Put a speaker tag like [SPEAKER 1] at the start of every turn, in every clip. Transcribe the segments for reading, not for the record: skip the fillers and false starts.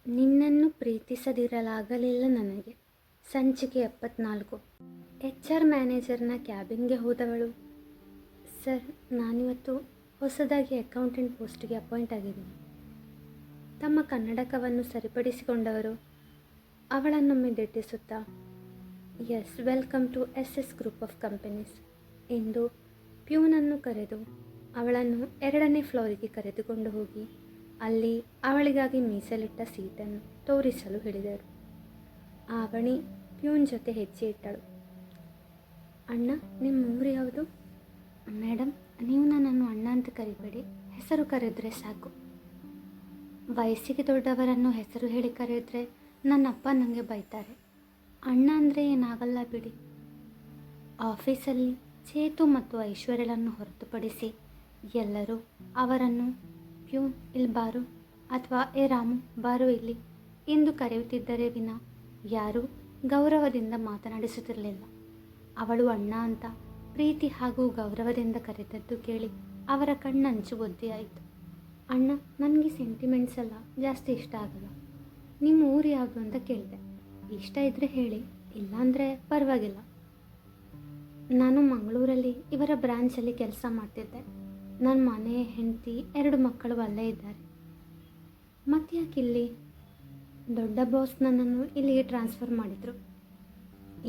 [SPEAKER 1] ನಿನ್ನನ್ನು ಪ್ರೀತಿಸದಿರಲಾಗಲಿಲ್ಲ ನನಗೆ. ಸಂಚಿಕೆ 74. HR ಮ್ಯಾನೇಜರ್ನ ಕ್ಯಾಬಿನ್ಗೆ ಹೋದವಳು. ಸರ್, ನಾನಿವತ್ತು ಹೊಸದಾಗಿ ಅಕೌಂಟೆಂಟ್ ಪೋಸ್ಟ್ಗೆ ಅಪಾಯಿಂಟ್ ಆಗಿದ್ದೀನಿ. ತಮ್ಮ ಕನ್ನಡಕವನ್ನು ಸರಿಪಡಿಸಿಕೊಂಡವರು ಅವಳನ್ನೊಮ್ಮೆ ದಿಟ್ಟಿಸುತ್ತಾ, yes, welcome to SS group of companies ಎಂದು ಪ್ಯೂನನ್ನು ಕರೆದು ಅವಳನ್ನು 2ನೇ ಫ್ಲೋರಿಗೆ ಕರೆದುಕೊಂಡು ಹೋಗಿ ಅಲ್ಲಿ ಅವಳಿಗಾಗಿ ಮೀಸಲಿಟ್ಟ ಸೀಟನ್ನು ತೋರಿಸಲು ಹೇಳಿದರು. ಆವಣಿ ಪ್ಯೂನ್ ಜೊತೆ ಹೆಜ್ಜೆ ಇಟ್ಟಳು. ಅಣ್ಣ, ನಿಮ್ಮ ಊರು ಯಾವುದು? ಮೇಡಮ್, ನೀವು ನನ್ನನ್ನು ಅಣ್ಣ ಅಂತ ಕರಿಬೇಡಿ, ಹೆಸರು ಕರೆದ್ರೆ ಸಾಕು. ವಯಸ್ಸಿಗೆ ದೊಡ್ಡವರನ್ನು ಹೆಸರು ಹೇಳಿ ಕರೆದ್ರೆ ನನ್ನ ಅಪ್ಪ ನನಗೆ ಬೈತಾರೆ. ಅಣ್ಣ ಅಂದರೆ ಏನಾಗಲ್ಲ ಬಿಡಿ. ಆಫೀಸಲ್ಲಿ ಚೇತು ಮತ್ತು ಐಶ್ವರ್ಯಳನ್ನು ಹೊರತುಪಡಿಸಿ ಎಲ್ಲರೂ ಅವರನ್ನು ಪ್ಯೂನ್, ಇಲ್ಲಿ ಬಾರು ಅಥವಾ ಏ ರಾಮು ಬಾರು ಇಲ್ಲಿ ಎಂದು ಕರೆಯುತ್ತಿದ್ದರೆ ವಿನ ಯಾರೂ ಗೌರವದಿಂದ ಮಾತನಾಡಿಸುತ್ತಿರಲಿಲ್ಲ. ಅವಳು ಅಣ್ಣ ಅಂತ ಪ್ರೀತಿ ಹಾಗೂ ಗೌರವದಿಂದ ಕರೆದದ್ದು ಕೇಳಿ ಅವರ ಕಣ್ಣಂಚು ಒದ್ದೆಯಾಯಿತು. ಅಣ್ಣ, ನನಗೆ ಸೆಂಟಿಮೆಂಟ್ಸ್ ಎಲ್ಲ ಜಾಸ್ತಿ ಇಷ್ಟ ಆಗಲ್ಲ. ನಿಮ್ಮ ಊರು ಯಾವುದು ಅಂತ ಕೇಳಿದೆ. ಇಷ್ಟ ಇದ್ದರೆ ಹೇಳಿ, ಇಲ್ಲಾಂದರೆ ಪರವಾಗಿಲ್ಲ. ನಾನು ಮಂಗಳೂರಲ್ಲಿ ಇವರ ಬ್ರಾಂಚಲ್ಲಿ ಕೆಲಸ ಮಾಡ್ತಿದ್ದೆ. ನನ್ನ ಮನೆ, ಹೆಂಡತಿ, 2 ಮಕ್ಕಳು ಅಲ್ಲೇ ಇದ್ದಾರೆ. ಮತ್ತೆ ಯಾಕೆ ಇಲ್ಲಿ? ದೊಡ್ಡ ಬಾಸ್ ನನ್ನನ್ನು ಇಲ್ಲಿಗೆ ಟ್ರಾನ್ಸ್ಫರ್ ಮಾಡಿದರು.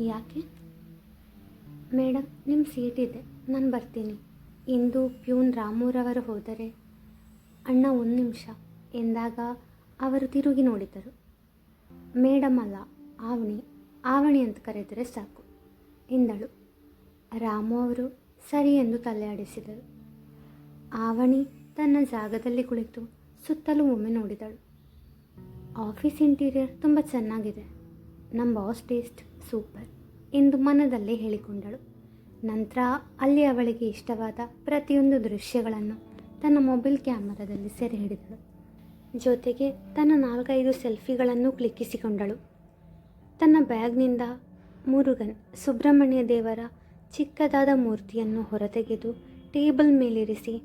[SPEAKER 1] ಯಾಕೆ? ಮೇಡಮ್, ನಿಮ್ಮ ಸೀಟ್ ಇದೆ, ನಾನು ಬರ್ತೀನಿ. ಇಂದು ಪ್ಯೂನ್ ರಾಮೂರವರು ಹೋದರೆ, ಅಣ್ಣ 1 ನಿಮಿಷ ಎಂದಾಗ ಅವರು ತಿರುಗಿ ನೋಡಿದರು. ಮೇಡಮ್ ಅಲ್ಲ, ಆವಣಿ ಅಂತ ಕರೆದರೆ ಸಾಕು ಎಂದಳು. ರಾಮು ಅವರು ಸರಿ ಎಂದು ತಲೆ ಆಡಿಸಿದರು. ಆವಣಿ ತನ್ನ ಜಾಗದಲ್ಲಿ ಕುಳಿತು ಸುತ್ತಲೂ ಒಮ್ಮೆ ನೋಡಿದಳು. ಆಫೀಸ್ ಇಂಟೀರಿಯರ್ ತುಂಬ ಚೆನ್ನಾಗಿದೆ. ನಮ್ಮ ಬಾಸ್ ಟೇಸ್ಟ್ ಸೂಪರ್ ಎಂದು ಮನದಲ್ಲೇ ಹೇಳಿಕೊಂಡಳು. ನಂತರ ಅಲ್ಲಿ ಅವಳಿಗೆ ಇಷ್ಟವಾದ ಪ್ರತಿಯೊಂದು ದೃಶ್ಯಗಳನ್ನು ತನ್ನ ಮೊಬೈಲ್ ಕ್ಯಾಮರಾದಲ್ಲಿ ಸೆರೆ ಹಿಡಿದಳು. ಜೊತೆಗೆ ತನ್ನ 4-5 ಸೆಲ್ಫಿಗಳನ್ನು ಕ್ಲಿಕ್ಕಿಸಿಕೊಂಡಳು. ತನ್ನ ಬ್ಯಾಗ್ನಿಂದ ಮುರುಗನ್ ಸುಬ್ರಹ್ಮಣ್ಯ ದೇವರ ಚಿಕ್ಕದಾದ ಮೂರ್ತಿಯನ್ನು ಹೊರತೆಗೆದು ಟೇಬಲ್ ಮೇಲಿರಿಸಿ,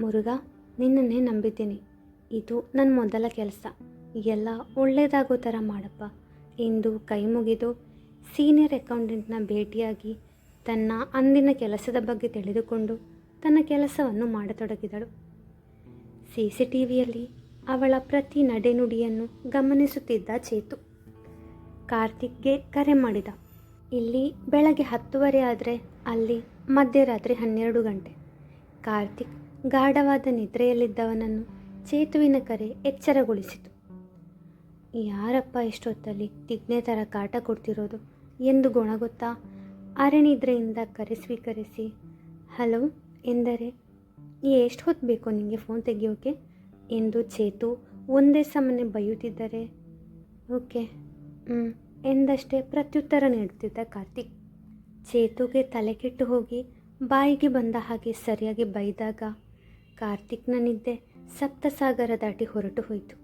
[SPEAKER 1] ಮುರುಘಾ, ನಿನ್ನನ್ನೇ ನಂಬಿದ್ದೀನಿ. ಇದು ನನ್ನ ಮೊದಲ ಕೆಲಸ. ಎಲ್ಲ ಒಳ್ಳೆಯದಾಗೋ ಥರ ಮಾಡಪ್ಪ ಎಂದು ಕೈ ಮುಗಿದು ಸೀನಿಯರ್ ಅಕೌಂಟೆಂಟ್ನ ಭೇಟಿಯಾಗಿ ತನ್ನ ಅಂದಿನ ಕೆಲಸದ ಬಗ್ಗೆ ತಿಳಿದುಕೊಂಡು ತನ್ನ ಕೆಲಸವನ್ನು ಮಾಡತೊಡಗಿದಳು. CCTVಯಲ್ಲಿ ಅವಳ ಪ್ರತಿ ನಡೆನುಡಿಯನ್ನು ಗಮನಿಸುತ್ತಿದ್ದ ಚೇತು ಕಾರ್ತಿಕ್ಗೆ ಕರೆ ಮಾಡಿದ. ಇಲ್ಲಿ ಬೆಳಗ್ಗೆ 10:30 ಆದರೆ ಅಲ್ಲಿ ಮಧ್ಯರಾತ್ರಿ 12 ಗಂಟೆ. ಕಾರ್ತಿಕ್ ಗಾಢವಾದ ನಿದ್ರೆಯಲ್ಲಿದ್ದವನನ್ನು ಚೇತುವಿನ ಕರೆ ಎಚ್ಚರಗೊಳಿಸಿತು. ಯಾರಪ್ಪ ಇಷ್ಟೊತ್ತಲ್ಲಿ ತಿಗ್ನೆ ಥರ ಕಾಟ ಕೊಡ್ತಿರೋದು ಎಂದು ಗೊಣಗುತ್ತಾ ಅರೆನಿದ್ರೆಯಿಂದ ಕರೆ ಸ್ವೀಕರಿಸಿ, ಹಲೋ ಎಂದರೆ, ಎಷ್ಟು ಹೊತ್ತು ಬೇಕು ನಿಮಗೆ ಫೋನ್ ತೆಗೆಯೋಕೆ ಎಂದು ಚೇತು ಒಂದೇ ಸಮನೆ ಬೈಯುತ್ತಿದ್ದರೆ, ಓಕೆ ಎಂದಷ್ಟೇ ಪ್ರತ್ಯುತ್ತರ ನೀಡುತ್ತಿದ್ದ ಕಾರ್ತಿಕ್. ಚೇತುಗೆ ತಲೆ ಕೆಟ್ಟು ಹೋಗಿ ಬಾಯಿಗೆ ಬಂದ ಹಾಗೆ ಸರಿಯಾಗಿ ಬೈದಾಗ ಕಾರ್ತಿಕ್ನ ನಿದ್ದೆ ಸಪ್ತಸಾಗರ ದಾಟಿ ಹೊರಟು ಹೋಯಿತು.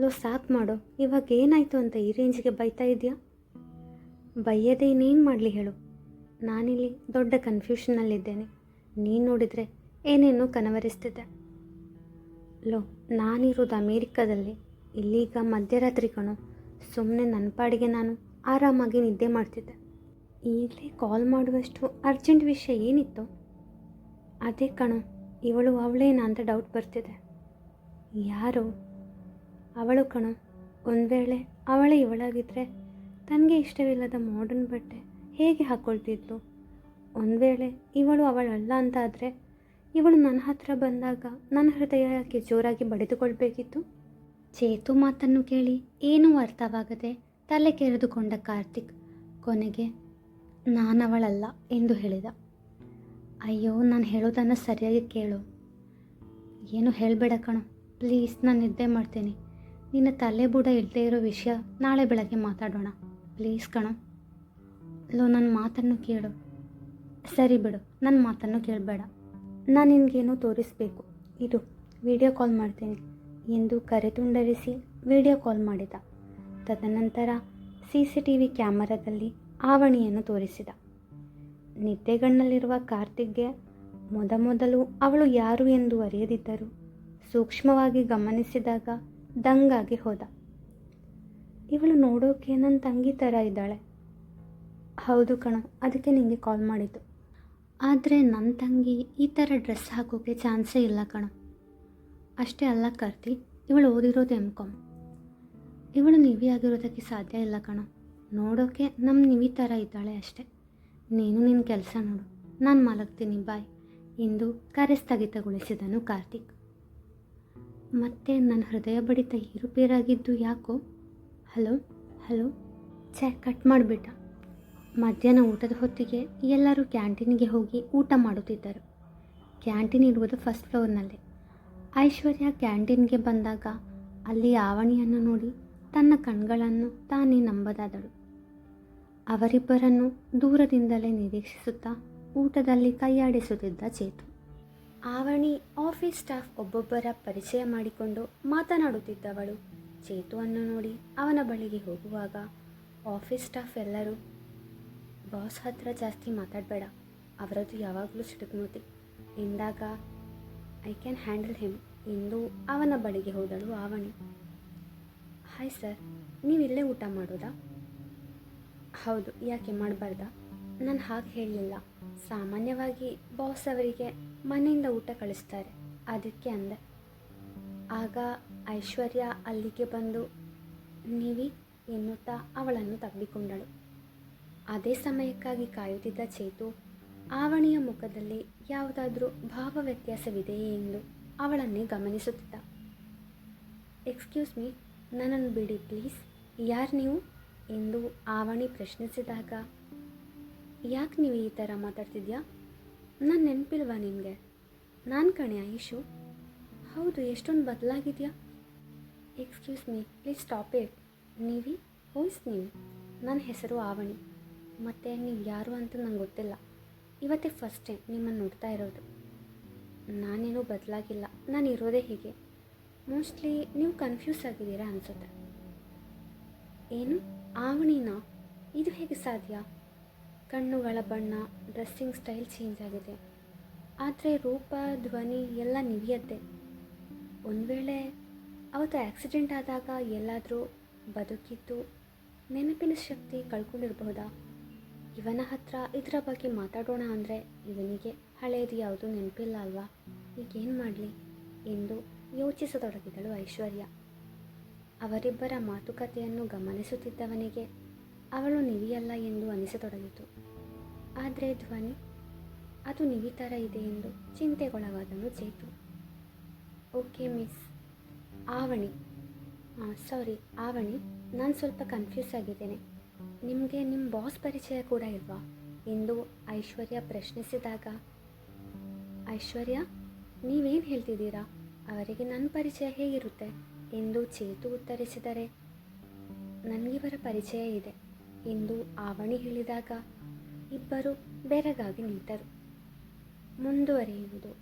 [SPEAKER 1] ಲೋ, ಸಾಕು ಮಾಡೋ, ಇವಾಗ ಏನಾಯಿತು ಅಂತ ಈ ರೇಂಜ್ಗೆ ಬೈತಾ ಇದೆಯಾ? ಬೈಯದೆ ಇನ್ನೇನು ಮಾಡಲಿ ಹೇಳು? ನಾನಿಲ್ಲಿ ದೊಡ್ಡ ಕನ್ಫ್ಯೂಷನ್ನಲ್ಲಿದ್ದೇನೆ. ನೀನು ನೋಡಿದರೆ ಏನೇನೋ ಕನವರಿಸ್ತಿದ್ದೆ. ಲೋ, ನಾನಿರೋದು ಅಮೇರಿಕಾದಲ್ಲಿ, ಇಲ್ಲೀಗ ಮಧ್ಯರಾತ್ರಿ ಕಣೋ. ಸುಮ್ಮನೆ ನನ್ನ ಪಾಡಿಗೆ ನಾನು ಆರಾಮಾಗಿ ನಿದ್ದೆ ಮಾಡ್ತಿದ್ದೆ. ಈಗಲೇ ಕಾಲ್ ಮಾಡುವಷ್ಟು ಅರ್ಜೆಂಟ್ ವಿಷಯ ಏನಿತ್ತು? ಅದೇ ಕಣೋ, ಇವಳು ಅವಳೇನಾ ಅಂತ ಡೌಟ್ ಬರ್ತಿದೆ. ಯಾರು? ಅವಳು ಕಣೋ. ಒಂದು ವೇಳೆ ಅವಳೇ ಇವಳಾಗಿದ್ದರೆ ತನಗೆ ಇಷ್ಟವಿಲ್ಲದ ಮಾಡರ್ನ್ ಬಟ್ಟೆ ಹೇಗೆ ಹಾಕ್ಕೊಳ್ತಿದ್ಲು? ಒಂದು ವೇಳೆ ಇವಳು ಅವಳಲ್ಲ ಅಂತ ಆದರೆ ಇವಳು ನನ್ನ ಹತ್ರ ಬಂದಾಗ ನನ್ನ ಹೃದಯ ಯಾಕೆ ಜೋರಾಗಿ ಬಡಿದುಕೊಳ್ಬೇಕಿತ್ತು? ಚೇತು ಮಾತನ್ನು ಕೇಳಿ ಏನೂ ಅರ್ಥವಾಗದೆ ತಲೆ ಕೆರೆದುಕೊಂಡ ಕಾರ್ತಿಕ್ ಕೊನೆಗೆ ನಾನವಳಲ್ಲ ಎಂದು ಹೇಳಿದ. ಅಯ್ಯೋ, ನಾನು ಹೇಳೋದನ್ನು ಸರಿಯಾಗಿ ಕೇಳು. ಏನು ಹೇಳಬೇಡ ಕಣೋ, ಪ್ಲೀಸ್, ನಾನು ನಿದ್ದೆ ಮಾಡ್ತೀನಿ. ನಿನ್ನ ತಲೆ ಬುಡ ಇಲ್ಲದೆ ಇರೋ ವಿಷಯ ನಾಳೆ ಬೆಳಗ್ಗೆ ಮಾತಾಡೋಣ, ಪ್ಲೀಸ್ ಕಣೋ. ಲೋ, ನನ್ನ ಮಾತನ್ನು ಕೇಳು. ಸರಿ ಬಿಡು, ನನ್ನ ಮಾತನ್ನು ಕೇಳಬೇಡ. ನಾನು ನಿನಗೇನೋ ತೋರಿಸಬೇಕು, ಇದು ವಿಡಿಯೋ ಕಾಲ್ ಮಾಡ್ತೀನಿ ಎಂದು ಕರೆ ತುಂಡರಿಸಿ ವಿಡಿಯೋ ಕಾಲ್ ಮಾಡಿದ. ತದನಂತರ CCTV ಕ್ಯಾಮರಾದಲ್ಲಿ ಆವಣಿಯನ್ನು ತೋರಿಸಿದ. ನಿದ್ದೆಗಣ್ಣಲ್ಲಿರುವ ಕಾರ್ತಿಕ್ಗೆ ಮೊದಲು ಅವಳು ಯಾರು ಎಂದು ಅರಿಯದಿದ್ದರೂ ಸೂಕ್ಷ್ಮವಾಗಿ ಗಮನಿಸಿದಾಗ ದಂಗಾಗಿ ಹೋದ. ಇವಳು ನೋಡೋಕೆ ನನ್ನ ತಂಗಿ ಥರ ಇದ್ದಾಳೆ. ಹೌದು ಕಣೋ, ಅದಕ್ಕೆ ನಿನಗೆ ಕಾಲ್ ಮಾಡಿದ್ದು. ಆದರೆ ನನ್ನ ತಂಗಿ ಈ ಥರ ಡ್ರೆಸ್ ಹಾಕೋಕ್ಕೆ ಚಾನ್ಸೇ ಇಲ್ಲ ಕಣೋ. ಅಷ್ಟೇ ಅಲ್ಲ ಕರ್ತಿ, ಇವಳು ಓದಿರೋದು ಎಮ್.ಕಾಮ್. ಇವಳು ನಿವಿ ಆಗಿರೋದಕ್ಕೆ ಸಾಧ್ಯ ಇಲ್ಲ ಕಣೋ. ನೋಡೋಕೆ ನಮ್ಮ ನಿವಿ ಥರ ಇದ್ದಾಳೆ ಅಷ್ಟೆ. ನೀನು ನಿನ್ನ ಕೆಲಸ ನೋಡು, ನಾನು ಮಲಗ್ತೀನಿ, ಬಾಯ್ ಎಂದು ಕರೆ ಸ್ಥಗಿತಗೊಳಿಸಿದನು ಕಾರ್ತಿಕ್. ಮತ್ತೆ ನನ್ನ ಹೃದಯ ಬಡಿತ ಏರುಪೇರಾಗಿದ್ದು ಯಾಕೋ. ಹಲೋ ಹಲೋ ಕಟ್ ಮಾಡಿಬಿಟ್ಟ. ಮಧ್ಯಾಹ್ನ ಊಟದ ಹೊತ್ತಿಗೆ ಎಲ್ಲರೂ ಕ್ಯಾಂಟೀನ್ಗೆ ಹೋಗಿ ಊಟ ಮಾಡುತ್ತಿದ್ದರು. ಕ್ಯಾಂಟೀನ್ ಇರುವುದು ಫಸ್ಟ್ ಫ್ಲೋರ್ನಲ್ಲೇ. ಐಶ್ವರ್ಯ ಕ್ಯಾಂಟೀನ್ಗೆ ಬಂದಾಗ ಅಲ್ಲಿ ಆವಣಿಯನ್ನು ನೋಡಿ ತನ್ನ ಕಣ್ಗಳನ್ನು ತಾನೇ ನಂಬದಾದಳು. ಅವರಿಬ್ಬರನ್ನು ದೂರದಿಂದಲೇ ನಿರೀಕ್ಷಿಸುತ್ತಾ ಊಟದಲ್ಲಿ ಕೈಯಾಡಿಸುತ್ತಿದ್ದ ಚೇತು. ಆವಣಿ ಆಫೀಸ್ ಸ್ಟಾಫ್ ಒಬ್ಬೊಬ್ಬರ ಪರಿಚಯ ಮಾಡಿಕೊಂಡು ಮಾತನಾಡುತ್ತಿದ್ದವಳು. ಚೇತುವನ್ನು ನೋಡಿ ಅವನ ಬಳಿಗೆ ಹೋಗುವಾಗ ಆಫೀಸ್ ಸ್ಟಾಫ್ ಎಲ್ಲರೂ, ಬಾಸ್ ಹತ್ರ ಜಾಸ್ತಿ ಮಾತಾಡಬೇಡ, ಅವರದ್ದು ಯಾವಾಗಲೂ ಸಿಡುಕುಮೂತಿ ಎಂದಾಗ, ಐ ಕ್ಯಾನ್ ಹ್ಯಾಂಡಲ್ ಹಿಮ್ ಎಂದು ಅವನ ಬಳಿಗೆ ಹೋದಳು ಆವಣಿ. ಹಾಯ್ ಸರ್, ನೀವಿಲ್ಲೇ ಊಟ ಮಾಡೋದಾ? ಹೌದು, ಯಾಕೆ ಮಾಡಬಾರ್ದಾ? ನಾನು ಹಾಗೆ ಹೇಳಲಿಲ್ಲ. ಸಾಮಾನ್ಯವಾಗಿ ಬಾಸ್ ಅವರಿಗೆ ಮನೆಯಿಂದ ಊಟ ಕಳಿಸ್ತಾರೆ, ಅದಕ್ಕೆ ಅಂದೆ. ಆಗ ಐಶ್ವರ್ಯ ಅಲ್ಲಿಗೆ ಬಂದು ನೀವಿ ಎನ್ನುತ್ತಾ ಅವಳನ್ನು ತಬ್ಬಿಕೊಂಡಳು. ಅದೇ ಸಮಯಕ್ಕಾಗಿ ಕಾಯುತ್ತಿದ್ದ ಚೇತು ಆವಣಿಯ ಮುಖದಲ್ಲಿ ಯಾವುದಾದ್ರೂ ಭಾವ ವ್ಯತ್ಯಾಸವಿದೆಯೇ ಎಂದು ಅವಳನ್ನೇ ಗಮನಿಸುತ್ತಿದ್ದ. ಎಕ್ಸ್ಕ್ಯೂಸ್ ಮೀ, ನನ್ನನ್ನು ಬಿಡಿ ಪ್ಲೀಸ್, ಯಾರು ನೀವು ಎಂದು ಆವಣಿ ಪ್ರಶ್ನಿಸಿದಾಗ, ಯಾಕೆ ನೀವು ಈ ಥರ ಮಾತಾಡ್ತಿದ್ಯಾ? ನಾನು ನೆನಪಿಲ್ವಾ ನಿನಗೆ? ನಾನು ಕಣೆ ಐಶು. ಹೌದು, ಎಷ್ಟೊಂದು ಬದಲಾಗಿದೆಯಾ? Excuse me, please stop it. ನೀವಿ ಹೋಯ್ಸ್ ನೀವು? ನನ್ನ ಹೆಸರು ಆವಣಿ. ಮತ್ತು ನೀವು ಯಾರು ಅಂತ ನಂಗೆ ಗೊತ್ತಿಲ್ಲ. ಇವತ್ತೇ ಫಸ್ಟ್ ಟೈಮ್ ನಿಮ್ಮನ್ನು ನೋಡ್ತಾ ಇರೋದು. ನಾನೇನೂ ಬದಲಾಗಿಲ್ಲ, ನಾನು ಇರೋದೇ ಹೀಗೆ. ಮೋಸ್ಟ್ಲಿ ನೀವು ಕನ್ಫ್ಯೂಸ್ ಆಗಿದ್ದೀರಾ ಅನಿಸುತ್ತೆ. ಏನು, ಆವಣಿನಾ? ಇದು ಹೇಗೆ ಸಾಧ್ಯ? ಕಣ್ಣುಗಳ ಬಣ್ಣ, ಡ್ರೆಸ್ಸಿಂಗ್ ಸ್ಟೈಲ್ ಚೇಂಜ್ ಆಗಿದೆ, ಆದರೆ ರೂಪ, ಧ್ವನಿ ಎಲ್ಲ ನಿವಿಯದ್ದೇ. ಒಂದು ವೇಳೆ ಅವತ್ತು ಆಕ್ಸಿಡೆಂಟ್ ಆದಾಗ ಎಲ್ಲಾದರೂ ಬದುಕಿದ್ದು ನೆನಪಿನ ಶಕ್ತಿ ಕಳ್ಕೊಂಡಿರಬಹುದಾ? ಇವನ ಹತ್ರ ಇದರ ಬಗ್ಗೆ ಮಾತಾಡೋಣ ಅಂದರೆ ಇವನಿಗೆ ಹಳೆಯದು ಯಾವುದೂ ನೆನಪಿಲ್ಲ ಅಲ್ವಾ? ಈಗೇನು ಮಾಡಲಿ ಎಂದು ಯೋಚಿಸತೊಡಗಿದಳು ಐಶ್ವರ್ಯ. ಅವರಿಬ್ಬರ ಮಾತುಕತೆಯನ್ನು ಗಮನಿಸುತ್ತಿದ್ದವನಿಗೆ ಅವಳು ನಿವಿಯಲ್ಲ ಎಂದು ಅನಿಸತೊಡಗಿತು. ಆದರೆ ಧ್ವನಿ, ಅದು ನಿವಿ ಥರ ಇದೆ ಎಂದು ಚಿಂತೆಗೊಳಗಾದನು ಚೇತು. ಓಕೆ ಮಿಸ್ ಆವಣಿ, ಸಾರಿ ಆವಣಿ, ನಾನು ಸ್ವಲ್ಪ ಕನ್ಫ್ಯೂಸ್ ಆಗಿದ್ದೇನೆ. ನಿಮಗೆ ನಿಮ್ಮ ಬಾಸ್ ಪರಿಚಯ ಕೂಡ ಇಲ್ವಾ ಎಂದು ಐಶ್ವರ್ಯ ಪ್ರಶ್ನಿಸಿದಾಗ, ಐಶ್ವರ್ಯ ನೀವೇನು ಹೇಳ್ತಿದ್ದೀರಾ? ಅವರಿಗೆ ನನ್ನ ಪರಿಚಯ ಹೇಗಿರುತ್ತೆ ಎಂದು ಚೇತು ಉತ್ತರಿಸಿದರೆ, ನನಗಿವರ ಪರಿಚಯ ಇದೆ ಎಂದು ಆವಣಿ ಹೇಳಿದಾಗ ಇಬ್ಬರು ಬೆರಗಾಗಿ ನಿಂತರು. ಮುಂದುವರಿಯುವುದು.